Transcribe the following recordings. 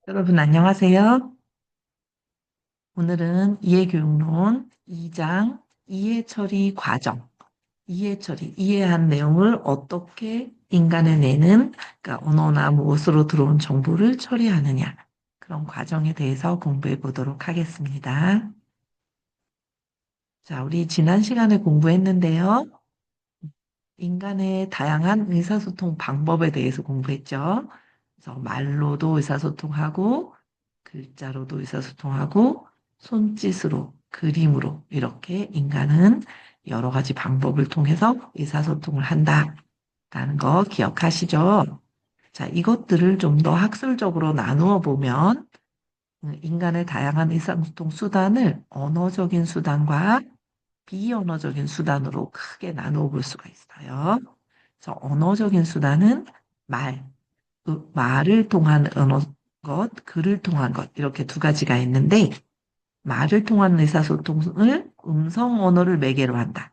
여러분 안녕하세요. 오늘은 이해교육론 2장 이해처리 과정, 이해처리, 이해한 내용을 어떻게 인간의 뇌는 그러니까 언어나 무엇으로 들어온 정보를 처리하느냐 그런 과정에 대해서 공부해 보도록 하겠습니다. 자, 우리 지난 시간에 공부했는데요. 인간의 다양한 의사소통 방법에 대해서 공부했죠. 그래서 말로도 의사소통하고, 글자로도 의사소통하고, 손짓으로, 그림으로, 이렇게 인간은 여러 가지 방법을 통해서 의사소통을 한다라는 거 기억하시죠? 자, 이것들을 좀 더 학술적으로 나누어 보면, 인간의 다양한 의사소통 수단을 언어적인 수단과 비언어적인 수단으로 크게 나누어 볼 수가 있어요. 그래서 언어적인 수단은 말, 말을 통한 언어 것, 글을 통한 것, 이렇게 두 가지가 있는데, 말을 통한 의사소통을 음성 언어를 매개로 한다.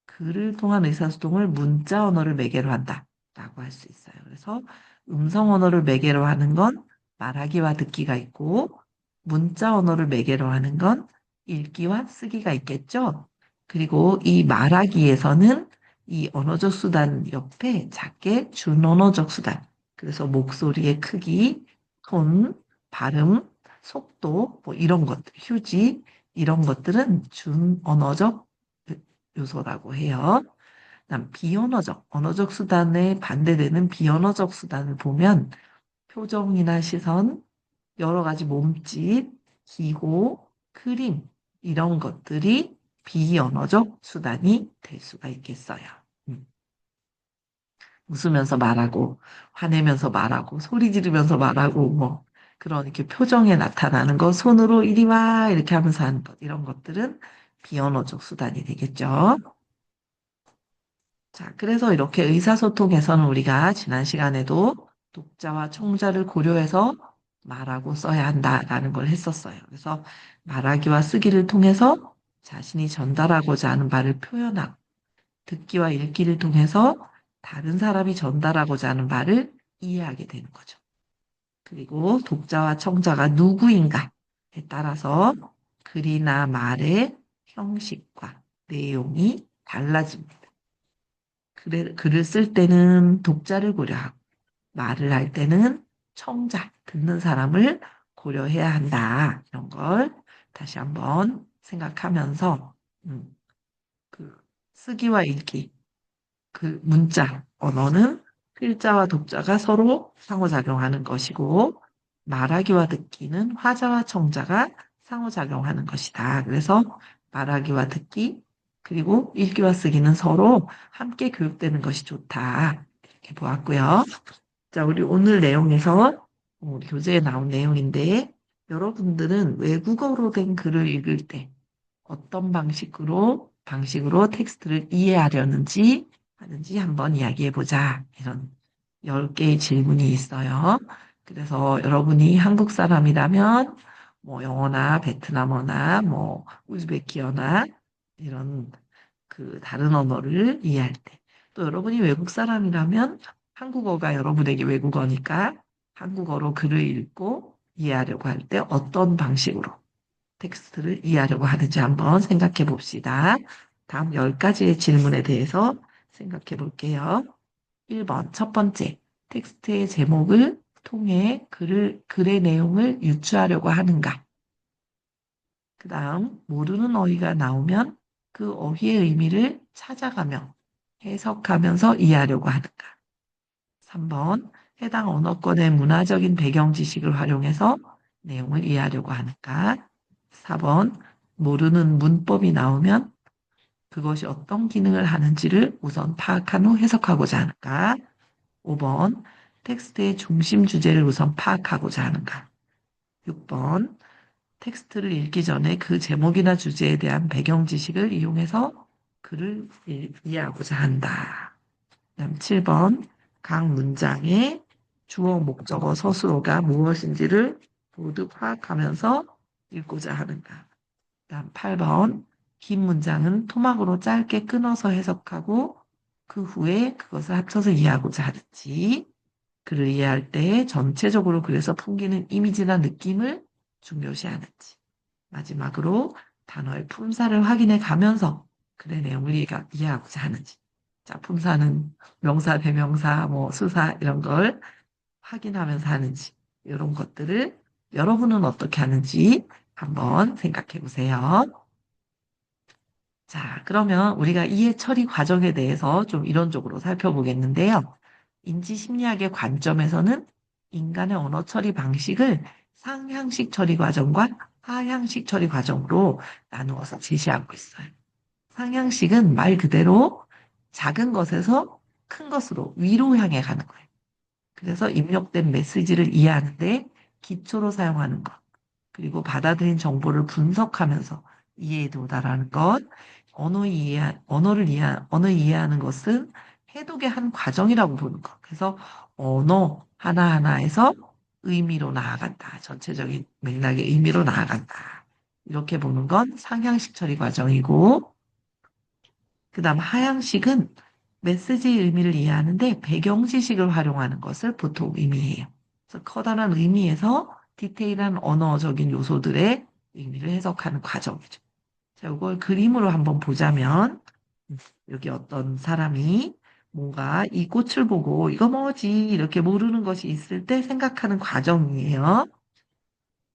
글을 통한 의사소통을 문자 언어를 매개로 한다. 라고 할 수 있어요. 그래서 음성 언어를 매개로 하는 건 말하기와 듣기가 있고, 문자 언어를 매개로 하는 건 읽기와 쓰기가 있겠죠. 그리고 이 말하기에서는 이 언어적 수단 옆에 작게 준언어적 수단, 그래서 목소리의 크기, 톤, 발음, 속도, 뭐 이런 것들, 휴지, 이런 것들은 준언어적 요소라고 해요. 그다음 비언어적, 언어적 수단에 반대되는 비언어적 수단을 보면 표정이나 시선, 여러 가지 몸짓, 기호, 그림 이런 것들이 비언어적 수단이 될 수가 있겠어요. 음. 웃으면서 말하고, 화내면서 말하고, 소리 지르면서 말하고, 뭐 그런 이렇게 표정에 나타나는 것, 손으로 이리 와 이렇게 하면서 하는 것 이런 것들은 비언어적 수단이 되겠죠. 자, 그래서 이렇게 의사소통에서는 우리가 지난 시간에도 독자와 청자를 고려해서 말하고 써야 한다라는 걸 했었어요. 그래서 말하기와 쓰기를 통해서 자신이 전달하고자 하는 말을 표현하고, 듣기와 읽기를 통해서 다른 사람이 전달하고자 하는 말을 이해하게 되는 거죠. 그리고 독자와 청자가 누구인가에 따라서 글이나 말의 형식과 내용이 달라집니다. 글을 쓸 때는 독자를 고려하고, 말을 할 때는 청자, 듣는 사람을 고려해야 한다. 이런 걸 다시 한번 생각하면서, 음, 그 쓰기와 읽기, 그 문자, 언어는 필자와 독자가 서로 상호작용하는 것이고, 말하기와 듣기는 화자와 청자가 상호작용하는 것이다. 그래서 말하기와 듣기, 그리고 읽기와 쓰기는 서로 함께 교육되는 것이 좋다. 이렇게 보았고요. 자, 우리 오늘 내용에서 우리 교재에 나온 내용인데, 여러분들은 외국어로 된 글을 읽을 때 어떤 방식으로 텍스트를 이해하려는지 하는지 한번 이야기해 보자. 이런 10개의 질문이 있어요. 그래서 여러분이 한국 사람이라면 뭐 영어나 베트남어나 뭐 우즈베키어나 이런 그 다른 언어를 이해할 때, 또 여러분이 외국 사람이라면 한국어가 여러분에게 외국어니까 한국어로 글을 읽고 이해하려고 할 때 어떤 방식으로 텍스트를 이해하려고 하는지 한번 생각해 봅시다. 다음 10가지의 질문에 대해서 생각해 볼게요. 1번, 첫 번째, 텍스트의 제목을 통해 글의 내용을 유추하려고 하는가? 그 다음, 모르는 어휘가 나오면 그 어휘의 의미를 찾아가며 해석하면서 이해하려고 하는가? 3번, 해당 언어권의 문화적인 배경 지식을 활용해서 내용을 이해하려고 하는가? 4번, 모르는 문법이 나오면 그것이 어떤 기능을 하는지를 우선 파악한 후 해석하고자 하는가? 5번, 텍스트의 중심 주제를 우선 파악하고자 하는가? 6번, 텍스트를 읽기 전에 그 제목이나 주제에 대한 배경 지식을 이용해서 글을 이해하고자 한다. 그다음 7번, 각 문장의 주어, 목적어, 서술어가 무엇인지를 모두 파악하면서 읽고자 하는가. 그다음 8번, 긴 문장은 토막으로 짧게 끊어서 해석하고 그 후에 그것을 합쳐서 이해하고자 하는지. 글을 이해할 때 전체적으로 글에서 풍기는 이미지나 느낌을 중요시하는지. 마지막으로 단어의 품사를 확인해 가면서 글의 내용을 이해하고자 하는지. 자, 품사는 명사, 대명사, 뭐 수사 이런 걸 확인하면서 하는지. 이런 것들을 여러분은 어떻게 하는지 한번 생각해 보세요. 자, 그러면 우리가 이해 처리 과정에 대해서 좀 이론적으로 살펴보겠는데요. 인지 심리학의 관점에서는 인간의 언어 처리 방식을 상향식 처리 과정과 하향식 처리 과정으로 나누어서 제시하고 있어요. 상향식은 말 그대로 작은 것에서 큰 것으로 위로 향해 가는 거예요. 그래서 입력된 메시지를 이해하는데 기초로 사용하는 것. 그리고 받아들인 정보를 분석하면서 이해에 도달하는 것, 언어를 이해하는 것은 해독의 한 과정이라고 보는 것. 그래서 언어 하나하나에서 의미로 나아간다. 전체적인 맥락의 의미로 나아간다. 이렇게 보는 건 상향식 처리 과정이고, 그 다음 하향식은 메시지의 의미를 이해하는데 배경 지식을 활용하는 것을 보통 의미해요. 그래서 커다란 의미에서 디테일한 언어적인 요소들의 의미를 해석하는 과정이죠. 자, 이걸 그림으로 한번 보자면 여기 어떤 사람이 뭔가 이 꽃을 보고 이거 뭐지 이렇게 모르는 것이 있을 때 생각하는 과정이에요.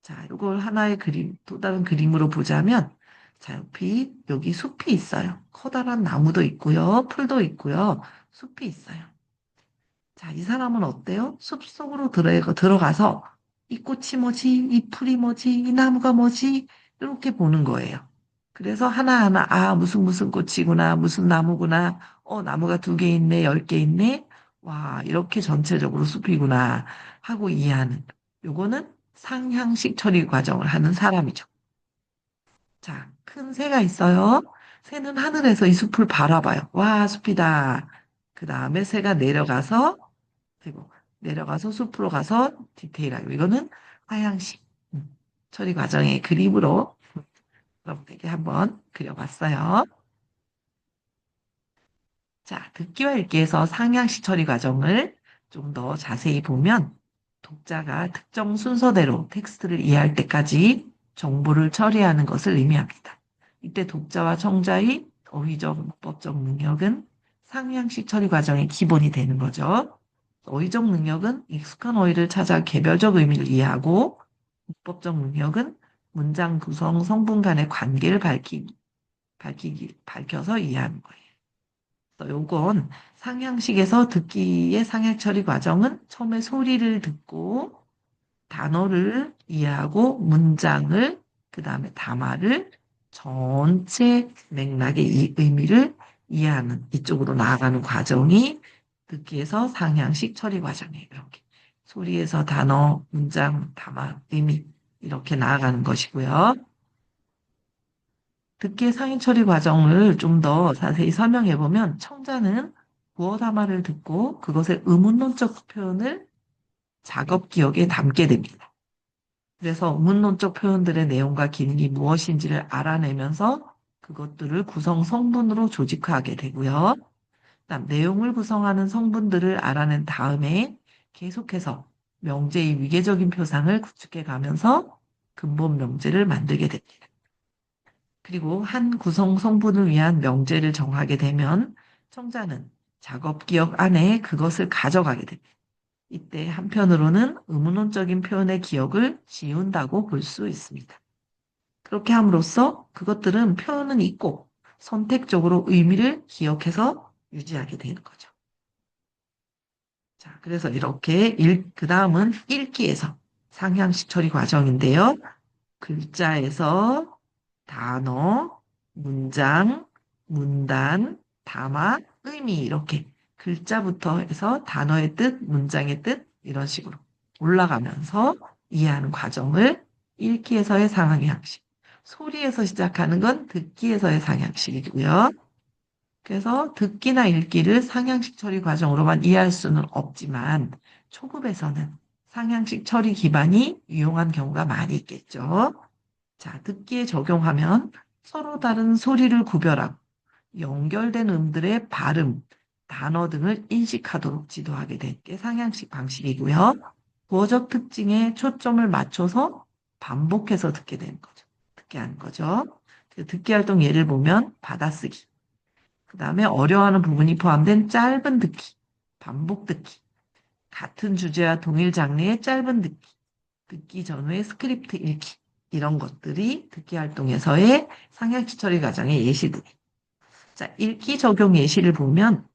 자, 이걸 하나의 그림, 또 다른 그림으로 보자면, 자, 여기 숲이 있어요. 커다란 나무도 있고요. 풀도 있고요. 숲이 있어요. 자, 이 사람은 어때요? 숲속으로 들어가서 이 꽃이 뭐지? 이 풀이 뭐지? 이 나무가 뭐지? 이렇게 보는 거예요. 그래서 하나하나, 아, 무슨 무슨 꽃이구나, 무슨 나무구나, 나무가 2개 있네, 10개 있네, 와, 이렇게 전체적으로 숲이구나, 하고 이해하는. 요거는 상향식 처리 과정을 하는 사람이죠. 자, 큰 새가 있어요. 새는 하늘에서 이 숲을 바라봐요. 와, 숲이다. 그 다음에 새가 그리고 내려가서 숲으로 가서 디테일하고, 이거는 하향식 처리 과정의 그림으로 여러분에게 한번 그려봤어요. 자, 듣기와 읽기에서 상향식 처리 과정을 좀 더 자세히 보면 독자가 특정 순서대로 텍스트를 이해할 때까지 정보를 처리하는 것을 의미합니다. 이때 독자와 청자의 어휘적, 문법적 능력은 상향식 처리 과정의 기본이 되는 거죠. 어휘적 능력은 익숙한 어휘를 찾아 개별적 의미를 이해하고 문법적 능력은 문장 구성, 성분 간의 관계를 밝혀서 이해하는 거예요. 요건 상향식에서 듣기의 상향 처리 과정은 처음에 소리를 듣고 단어를 이해하고 문장을 그 다음에 담화를 전체 맥락의 이 의미를 이해하는 이쪽으로 나아가는 과정이 듣기에서 상향식 처리 과정이에요. 이렇게 소리에서 단어, 문장, 담화, 의미 이렇게 나아가는 것이고요. 듣기의 상해 처리 과정을 좀 더 자세히 설명해 보면 청자는 구어담화를 듣고 그것의 의문론적 표현을 작업 기억에 담게 됩니다. 그래서 의문론적 표현들의 내용과 기능이 무엇인지를 알아내면서 그것들을 구성 성분으로 조직화하게 되고요. 그다음 내용을 구성하는 성분들을 알아낸 다음에 계속해서 명제의 위계적인 표상을 구축해 가면서 근본 명제를 만들게 됩니다. 그리고 한 구성 성분을 위한 명제를 정하게 되면 청자는 작업 기억 안에 그것을 가져가게 됩니다. 이때 한편으로는 의문론적인 표현의 기억을 지운다고 볼 수 있습니다. 그렇게 함으로써 그것들은 표현은 있고 선택적으로 의미를 기억해서 유지하게 되는 거죠. 자, 그래서 그 다음은 읽기에서 상향식 처리 과정인데요. 글자에서 단어, 문장, 문단, 담화, 의미 이렇게 글자부터 해서 단어의 뜻, 문장의 뜻 이런 식으로 올라가면서 이해하는 과정을 읽기에서의 상향식, 소리에서 시작하는 건 듣기에서의 상향식이고요. 그래서 듣기나 읽기를 상향식 처리 과정으로만 이해할 수는 없지만 초급에서는 상향식 처리 기반이 유용한 경우가 많이 있겠죠. 자, 듣기에 적용하면 서로 다른 소리를 구별하고 연결된 음들의 발음, 단어 등을 인식하도록 지도하게 된 게 상향식 방식이고요. 구어적 특징에 초점을 맞춰서 반복해서 듣게 되는 거죠. 듣게 하는 거죠. 그 듣기 활동 예를 보면 받아쓰기. 그 다음에 어려워하는 부분이 포함된 짧은 듣기, 반복 듣기, 같은 주제와 동일 장르의 짧은 듣기, 듣기 전후의 스크립트 읽기, 이런 것들이 듣기 활동에서의 상향식 처리 과정의 예시들. 자, 읽기 적용 예시를 보면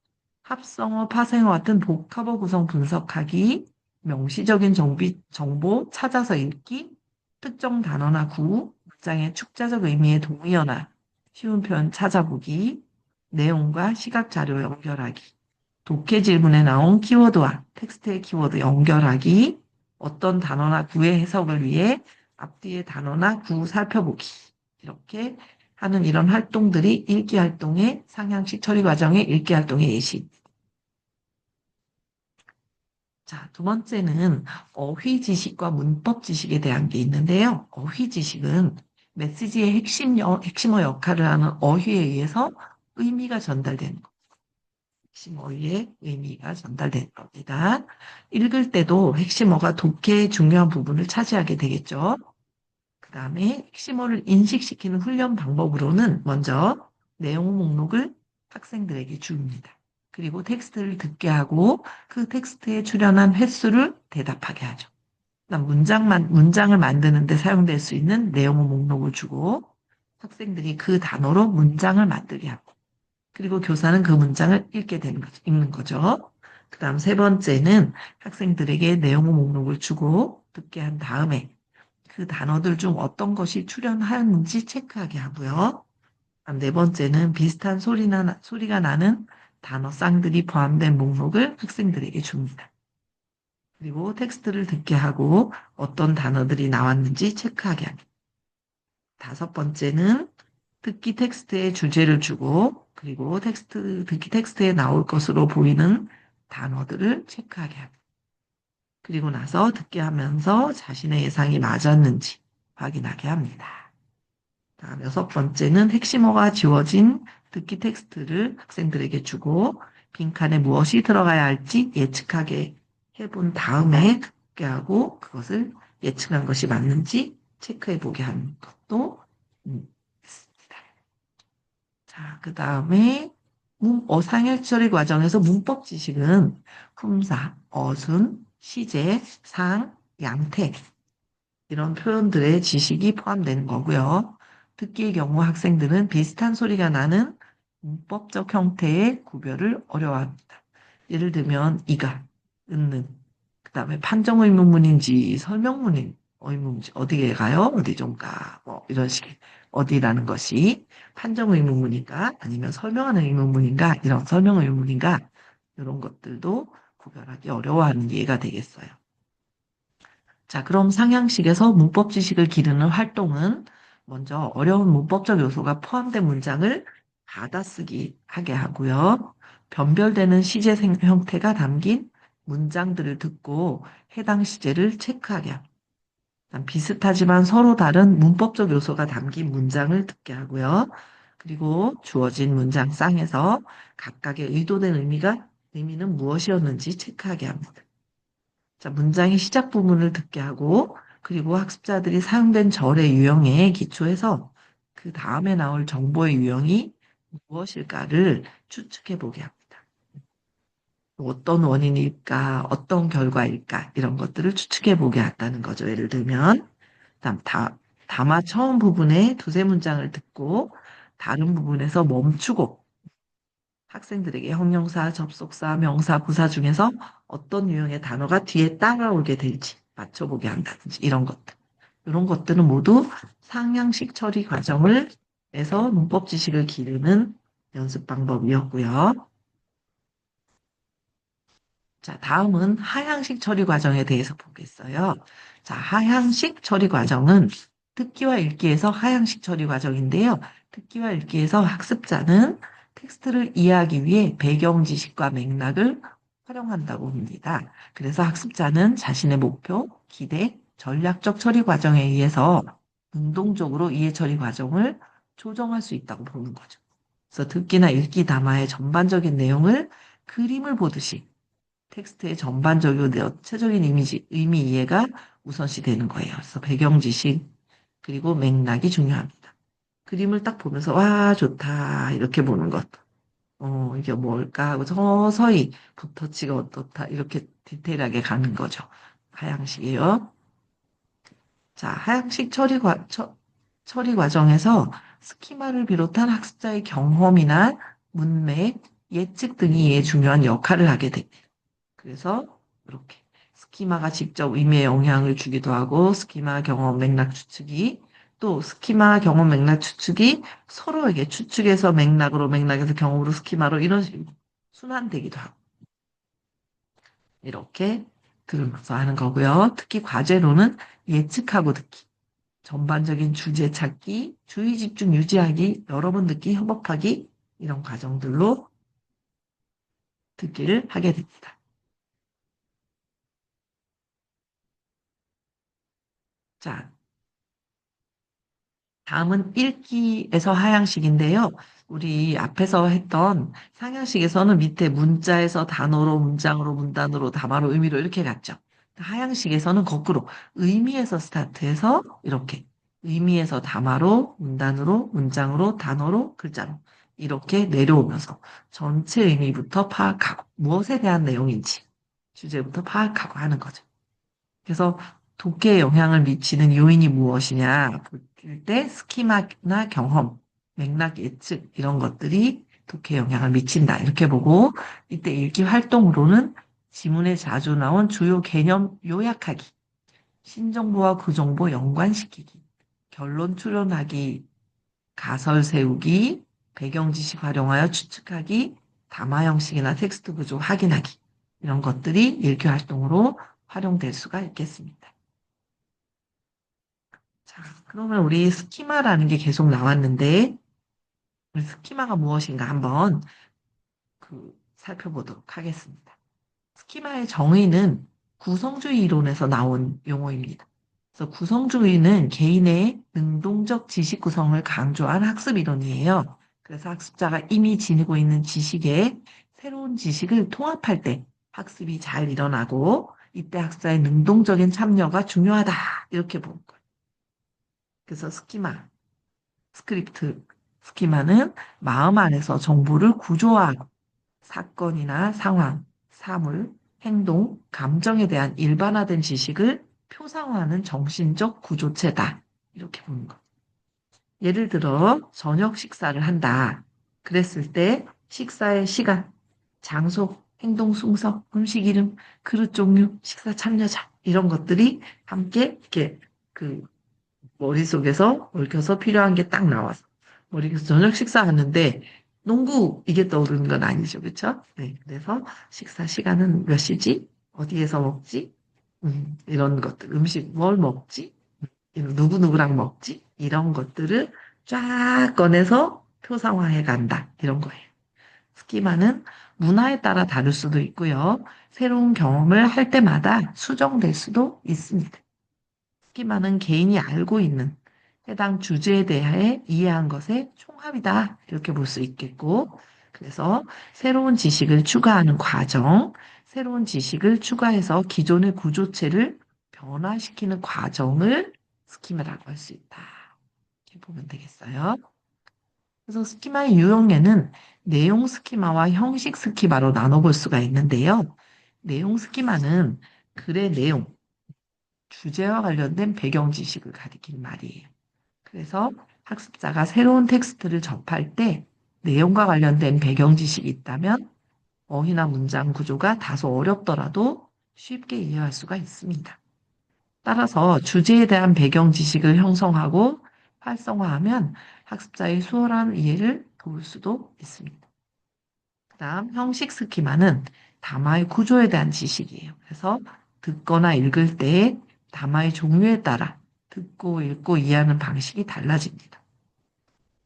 합성어, 파생어 같은 복합어 구성 분석하기, 명시적인 정보 찾아서 읽기, 특정 단어나 구호, 문장의 축자적 의미의 동의어나 쉬운 표현 찾아보기, 내용과 시각 자료 연결하기, 독해 질문에 나온 키워드와 텍스트의 키워드 연결하기, 어떤 단어나 구의 해석을 위해 앞뒤의 단어나 구 살펴보기, 이렇게 하는 이런 활동들이 읽기 활동의 상향식 처리 과정의 읽기 활동의 예시. 자, 두 번째는 어휘 지식과 문법 지식에 대한 게 있는데요. 어휘 지식은 메시지의 핵심어 역할을 하는 어휘에 의해서 의미가 전달되는 것. 핵심어의 의미가 전달되는 겁니다. 읽을 때도 핵심어가 독해의 중요한 부분을 차지하게 되겠죠. 그 다음에 핵심어를 인식시키는 훈련 방법으로는 먼저 내용 목록을 학생들에게 줍니다. 그리고 텍스트를 듣게 하고 그 텍스트에 출연한 횟수를 대답하게 하죠. 그다음 문장을 만드는 데 사용될 수 있는 내용 목록을 주고 학생들이 그 단어로 문장을 만들게 하고 그리고 교사는 그 문장을 읽는 거죠. 그 다음 세 번째는 학생들에게 내용 목록을 주고 듣게 한 다음에 그 단어들 중 어떤 것이 출연하였는지 체크하게 하고요. 그다음 네 번째는 비슷한 소리가 나는 단어 쌍들이 포함된 목록을 학생들에게 줍니다. 그리고 텍스트를 듣게 하고 어떤 단어들이 나왔는지 체크하게 합니다. 다섯 번째는 듣기 텍스트에 주제를 주고 그리고 듣기 텍스트에 나올 것으로 보이는 단어들을 체크하게 합니다. 그리고 나서 듣게 하면서 자신의 예상이 맞았는지 확인하게 합니다. 다음 여섯 번째는 핵심어가 지워진 듣기 텍스트를 학생들에게 주고 빈칸에 무엇이 들어가야 할지 예측하게 해본 다음에 듣게 하고 그것을 예측한 것이 맞는지 체크해 보게 하는 것도 있습니다. 자, 그 다음에 상해 처리 과정에서 문법 지식은 품사, 어순, 시제, 상, 양태 이런 표현들의 지식이 포함되는 거고요. 듣기의 경우 학생들은 비슷한 소리가 나는 문법적 형태의 구별을 어려워합니다. 예를 들면 이가, 은는, 그 다음에 판정 의문문인지 설명문인 의문문인지 어디에 가요? 어디 좀 가? 뭐 이런 식의 어디라는 것이 판정 의문문인가 아니면 설명하는 의문문인가 이런 설명 의문문인가 이런 것들도 구별하기 어려워하는 예가 되겠어요. 자, 그럼 상향식에서 문법 지식을 기르는 활동은 먼저 어려운 문법적 요소가 포함된 문장을 받아쓰기 하게 하고요. 변별되는 시제 형태가 담긴 문장들을 듣고 해당 시제를 체크하게 합니다. 비슷하지만 서로 다른 문법적 요소가 담긴 문장을 듣게 하고요. 그리고 주어진 문장 쌍에서 각각의 의도된 의미는 무엇이었는지 체크하게 합니다. 자, 문장의 시작 부분을 듣게 하고 그리고 학습자들이 사용된 절의 유형에 기초해서 그 다음에 나올 정보의 유형이 무엇일까를 추측해 보게 합니다. 어떤 원인일까, 어떤 결과일까 이런 것들을 추측해 보게 한다는 거죠. 예를 들면 담화 처음 부분에 두세 문장을 듣고 다른 부분에서 멈추고 학생들에게 형용사, 접속사, 명사, 부사 중에서 어떤 유형의 단어가 뒤에 따라오게 될지 맞춰보게 한다든지 이런 것들. 이런 것들은 모두 상향식 처리 과정을 해서 문법 지식을 기르는 연습 방법이었고요. 자, 다음은 하향식 처리 과정에 대해서 보겠어요. 자, 하향식 처리 과정은 듣기와 읽기에서 하향식 처리 과정인데요. 듣기와 읽기에서 학습자는 텍스트를 이해하기 위해 배경 지식과 맥락을 활용한다고 합니다. 그래서 학습자는 자신의 목표, 기대, 전략적 처리 과정에 의해서 능동적으로 이해 처리 과정을 조정할 수 있다고 보는 거죠. 그래서 듣기나 읽기 담화의 전반적인 내용을 그림을 보듯이 텍스트의 전반적이고 내체적인 의미 이해가 우선시 되는 거예요. 그래서 배경 지식, 그리고 맥락이 중요합니다. 그림을 딱 보면서, 와, 좋다. 이렇게 보는 것. 이게 뭘까 하고 서서히 붓터치가 어떻다. 이렇게 디테일하게 가는 거죠. 하향식이에요. 자, 하향식 처리 과정에서 스키마를 비롯한 학습자의 경험이나 문맥, 예측 등이 중요한 역할을 하게 됩니다. 그래서 이렇게 스키마가 직접 의미에 영향을 주기도 하고 스키마 경험 맥락 추측이 또 스키마 경험 맥락 추측이 서로에게 추측에서 맥락으로 맥락에서 경험으로 스키마로 이런 식으로 순환되기도 하고 이렇게 들으면서 하는 거고요. 특히 과제로는 예측하고 듣기, 전반적인 주제 찾기, 주의 집중 유지하기, 여러 번 듣기, 협업하기 이런 과정들로 듣기를 하게 됩니다. 자, 다음은 읽기에서 하향식인데요. 우리 앞에서 했던 상향식에서는 밑에 문자에서 단어로, 문장으로, 문단으로, 담화로, 의미로 이렇게 갔죠. 하향식에서는 거꾸로 의미에서 스타트해서 이렇게 의미에서 담화로, 문단으로, 문장으로, 단어로, 글자로 이렇게 내려오면서 전체 의미부터 파악하고 무엇에 대한 내용인지 주제부터 파악하고 하는 거죠. 그래서 독해에 영향을 미치는 요인이 무엇이냐 볼 때 스키마나 경험, 맥락 예측 이런 것들이 독해에 영향을 미친다 이렇게 보고 이때 읽기 활동으로는 지문에 자주 나온 주요 개념 요약하기, 신정보와 구정보 연관시키기, 결론 추론하기, 가설 세우기, 배경 지식 활용하여 추측하기, 담화 형식이나 텍스트 구조 확인하기 이런 것들이 읽기 활동으로 활용될 수가 있겠습니다. 자, 그러면 우리 스키마라는 게 계속 나왔는데, 우리 스키마가 무엇인가 한번 살펴보도록 하겠습니다. 스키마의 정의는 구성주의 이론에서 나온 용어입니다. 그래서 구성주의는 개인의 능동적 지식 구성을 강조한 학습 이론이에요. 그래서 학습자가 이미 지니고 있는 지식에 새로운 지식을 통합할 때 학습이 잘 일어나고 이때 학습자의 능동적인 참여가 중요하다. 이렇게 보는 거예요. 그래서 스크립트, 스키마는 마음 안에서 정보를 구조화하고 사건이나 상황, 사물, 행동, 감정에 대한 일반화된 지식을 표상화하는 정신적 구조체다. 이렇게 보는 거. 예를 들어 저녁 식사를 한다. 그랬을 때 식사의 시간, 장소, 행동 순서, 음식 이름, 그릇 종류, 식사 참여자 이런 것들이 함께 이렇게 그 머릿속에서 얽혀서 필요한 게 딱 나와서 머릿속에서 저녁 식사하는데 농구 이게 떠오르는 건 아니죠. 그렇죠? 네, 그래서 식사 시간은 몇 시지? 어디에서 먹지? 이런 것들 음식 뭘 먹지? 누구누구랑 먹지? 이런 것들을 쫙 꺼내서 표상화해 간다. 이런 거예요. 스키마는 문화에 따라 다를 수도 있고요. 새로운 경험을 할 때마다 수정될 수도 있습니다. 스키마는 개인이 알고 있는 해당 주제에 대해 이해한 것의 총합이다. 이렇게 볼 수 있겠고, 그래서 새로운 지식을 추가하는 과정, 새로운 지식을 추가해서 기존의 구조체를 변화시키는 과정을 스키마라고 할 수 있다. 이렇게 보면 되겠어요. 그래서 스키마의 유형에는 내용 스키마와 형식 스키마로 나눠볼 수가 있는데요. 내용 스키마는 글의 내용, 주제와 관련된 배경 지식을 가리키는 말이에요. 그래서 학습자가 새로운 텍스트를 접할 때 내용과 관련된 배경 지식이 있다면 어휘나 문장 구조가 다소 어렵더라도 쉽게 이해할 수가 있습니다. 따라서 주제에 대한 배경 지식을 형성하고 활성화하면 학습자의 수월한 이해를 도울 수도 있습니다. 그다음 형식 스키마는 담화의 구조에 대한 지식이에요. 그래서 듣거나 읽을 때 담화의 종류에 따라 듣고 읽고 이해하는 방식이 달라집니다.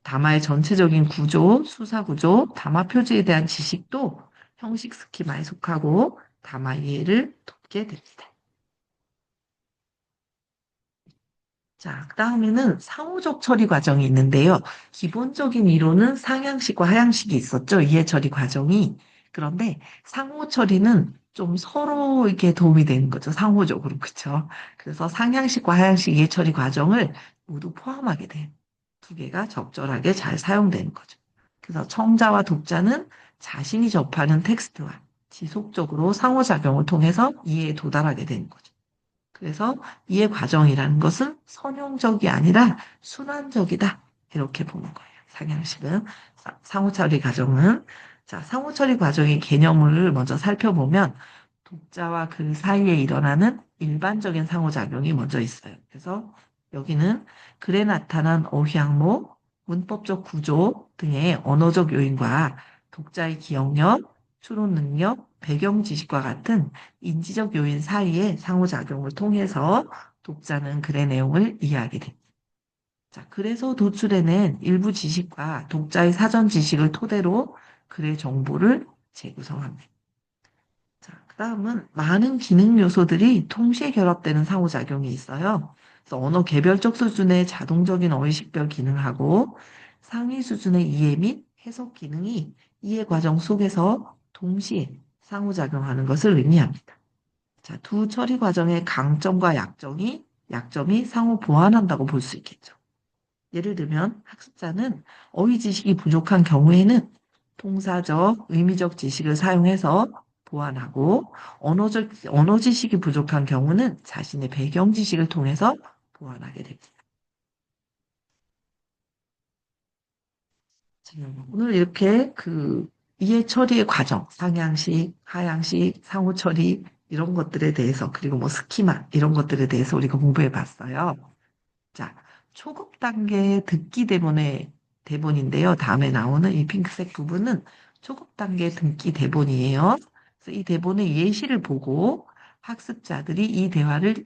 담화의 전체적인 구조, 수사 구조, 담화 표지에 대한 지식도 형식 스키마에 속하고 담화 이해를 돕게 됩니다. 자, 그다음에는 상호적 처리 과정이 있는데요. 기본적인 이론은 상향식과 하향식이 있었죠. 이해 처리 과정이. 그런데 상호 처리는 좀 서로 이렇게 도움이 되는 거죠. 상호적으로. 그렇죠? 그래서 상향식과 하향식 이해 처리 과정을 모두 포함하게 돼요. 두 개가 적절하게 잘 사용되는 거죠. 그래서 청자와 독자는 자신이 접하는 텍스트와 지속적으로 상호작용을 통해서 이해에 도달하게 되는 거죠. 그래서 이해 과정이라는 것은 선형적이 아니라 순환적이다. 이렇게 보는 거예요. 상향식은. 상호 처리 과정은. 자, 상호 처리 과정의 개념을 먼저 살펴보면 독자와 그 사이에 일어나는 일반적인 상호작용이 먼저 있어요. 그래서 여기는 글에 나타난 어휘항목, 문법적 구조 등의 언어적 요인과 독자의 기억력, 추론 능력, 배경 지식과 같은 인지적 요인 사이의 상호작용을 통해서 독자는 글의 내용을 이해하게 됩니다. 자, 그래서 도출해낸 일부 지식과 독자의 사전 지식을 토대로 글의 정보를 재구성합니다. 자, 그 다음은 많은 기능 요소들이 동시에 결합되는 상호작용이 있어요. 그래서 언어 개별적 수준의 자동적인 어휘식별 기능하고 상위 수준의 이해 및 해석 기능이 이해 과정 속에서 동시에 상호작용하는 것을 의미합니다. 자, 두 처리 과정의 강점과 약점이 상호 보완한다고 볼 수 있겠죠. 예를 들면 학습자는 어휘 지식이 부족한 경우에는 동사적, 의미적 지식을 사용해서 보완하고 언어 지식이 부족한 경우는 자신의 배경 지식을 통해서 보완하게 됩니다. 오늘 이렇게 그 이해 처리의 과정, 상향식, 하향식, 상호 처리 이런 것들에 대해서 그리고 뭐 스키마 이런 것들에 대해서 우리가 공부해 봤어요. 자, 초급 단계 듣기 대본인데요. 다음에 나오는 이 핑크색 부분은 초급 단계 듣기 대본이에요. 그래서 이 대본의 예시를 보고 학습자들이 이 대화를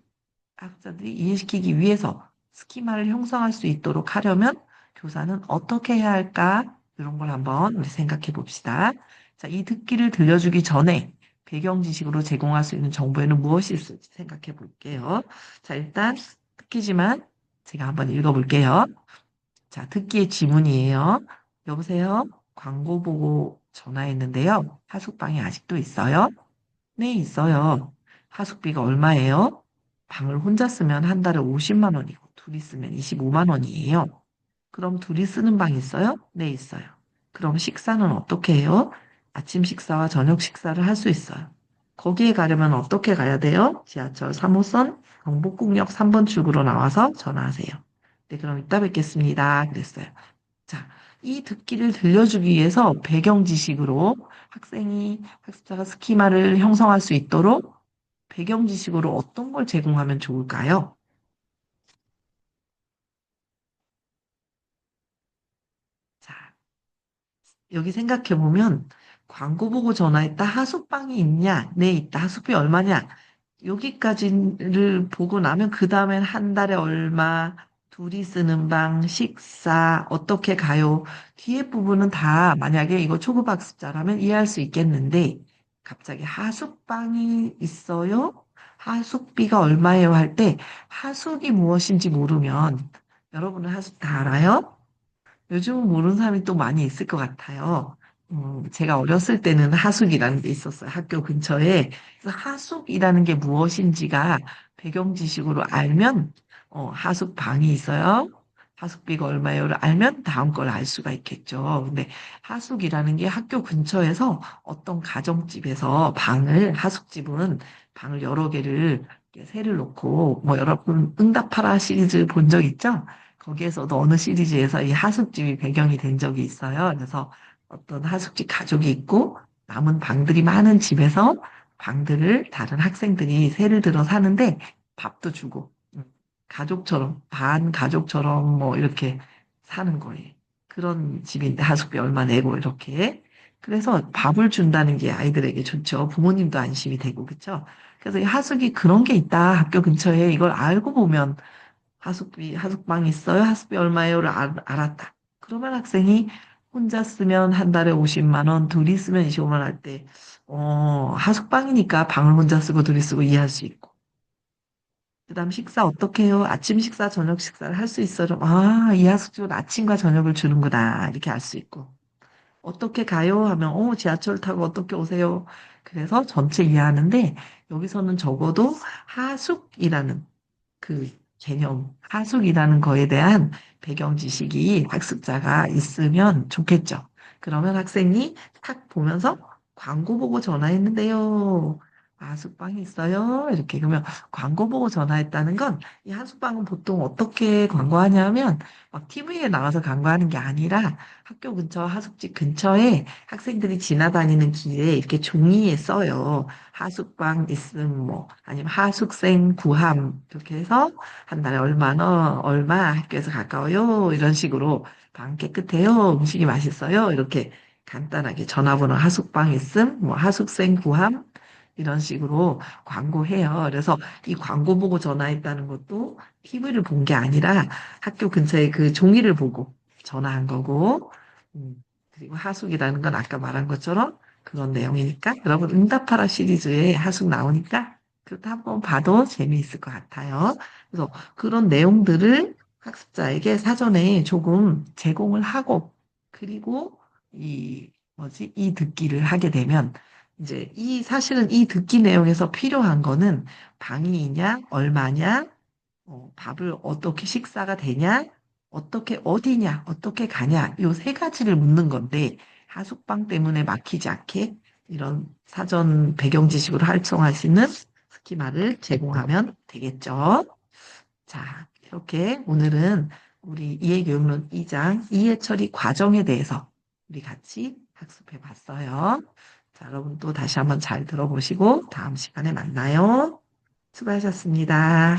학습자들이 이해시키기 위해서 스키마를 형성할 수 있도록 하려면 교사는 어떻게 해야 할까? 이런 걸 한번 우리 생각해 봅시다. 자, 이 듣기를 들려주기 전에 배경 지식으로 제공할 수 있는 정보에는 무엇이 있을지 생각해 볼게요. 자, 일단 듣기지만 제가 한번 읽어볼게요. 자, 듣기의 지문이에요. 여보세요? 광고 보고 전화했는데요. 하숙방이 아직도 있어요? 네, 있어요. 하숙비가 얼마예요? 방을 혼자 쓰면 한 달에 50만 원이고, 둘이 쓰면 25만 원이에요. 그럼 둘이 쓰는 방 있어요? 네, 있어요. 그럼 식사는 어떻게 해요? 아침 식사와 저녁 식사를 할 수 있어요. 거기에 가려면 어떻게 가야 돼요? 지하철 3호선 경복궁역 3번 출구로 나와서 전화하세요. 네, 그럼 이따 뵙겠습니다. 그랬어요. 자, 이 듣기를 들려주기 위해서 배경 지식으로 학습자가 스키마를 형성할 수 있도록 배경 지식으로 어떤 걸 제공하면 좋을까요? 자, 여기 생각해보면 광고 보고 전화했다. 하숙방이 있냐? 네, 있다. 하숙비 얼마냐? 여기까지를 보고 나면 그 다음엔 한 달에 얼마, 둘이 쓰는 방, 식사, 어떻게 가요? 뒤에 부분은 다 만약에 이거 초급 학습자라면 이해할 수 있겠는데 갑자기 하숙방이 있어요? 하숙비가 얼마예요? 할 때 하숙이 무엇인지 모르면 여러분은 하숙 다 알아요? 요즘은 모르는 사람이 또 많이 있을 것 같아요. 제가 어렸을 때는 하숙이라는 게 있었어요. 학교 근처에. 그래서 하숙이라는 게 무엇인지가 배경 지식으로 알면, 하숙 방이 있어요. 하숙비가 얼마예요를 알면 다음 걸 알 수가 있겠죠. 근데 하숙이라는 게 학교 근처에서 어떤 가정집에서 하숙집은 방을 여러 개를 이렇게 세를 놓고, 뭐 여러분 응답하라 시리즈 본 적 있죠? 거기에서도 어느 시리즈에서 이 하숙집이 배경이 된 적이 있어요. 그래서 어떤 하숙집 가족이 있고 남은 방들이 많은 집에서 방들을 다른 학생들이 세를 들어 사는데 밥도 주고 가족처럼 반 가족처럼 뭐 이렇게 사는 거예요. 그런 집인데 하숙비 얼마 내고 이렇게. 그래서 밥을 준다는 게 아이들에게 좋죠. 부모님도 안심이 되고 그렇죠. 그래서 이 하숙이 그런 게 있다. 학교 근처에 이걸 알고 보면 하숙방 있어요? 하숙비 얼마예요를 알았다. 그러면 학생이 혼자 쓰면 한 달에 50만 원, 둘이 쓰면 25만 원 할 때, 하숙방이니까 방을 혼자 쓰고 둘이 쓰고 이해할 수 있고. 그다음 식사 어떻게 해요? 아침 식사, 저녁 식사를 할 수 있어요? 아, 이 하숙집은 아침과 저녁을 주는구나. 이렇게 알 수 있고. 어떻게 가요? 하면, 지하철 타고 어떻게 오세요? 그래서 전체 이해하는데, 여기서는 적어도 하숙이라는 그 개념, 하숙이라는 거에 대한 배경 지식이 학습자가 있으면 좋겠죠. 그러면 학생이 탁 보면서 광고 보고 전화했는데요. 하숙방이 있어요. 이렇게 그러면 광고 보고 전화했다는 건 이 하숙방은 보통 어떻게 광고하냐면 막 TV에 나와서 광고하는 게 아니라 학교 근처 하숙집 근처에 학생들이 지나다니는 길에 이렇게 종이에 써요. 하숙방 있음 뭐 아니면 하숙생 구함 이렇게 해서 한 달에 얼마나 얼마 학교에서 가까워요 이런 식으로 방 깨끗해요 음식이 맛있어요 이렇게 간단하게 전화번호 하숙방 있음 뭐 하숙생 구함 이런 식으로 광고해요. 그래서 이 광고 보고 전화했다는 것도 TV를 본 게 아니라 학교 근처에 그 종이를 보고 전화한 거고 그리고 하숙이라는 건 아까 말한 것처럼 그런 내용이니까 여러분 응답하라 시리즈에 하숙 나오니까 그것도 한번 봐도 재미있을 것 같아요. 그래서 그런 내용들을 학습자에게 사전에 조금 제공을 하고 그리고 이 뭐지 이 듣기를 하게 되면 이제 이 사실은 이 듣기 내용에서 필요한 거는 방이냐 얼마냐 밥을 어떻게 식사가 되냐 어떻게 어디냐 어떻게 가냐 요 세 가지를 묻는 건데 하숙방 때문에 막히지 않게 이런 사전 배경 지식으로 활성화하시는 스키마를 제공하면 되겠죠. 자, 이렇게 오늘은 우리 이해교육론 2장 이해 처리 과정에 대해서 우리 같이 학습해 봤어요. 자, 여러분 또 다시 한번 잘 들어보시고 다음 시간에 만나요. 수고하셨습니다.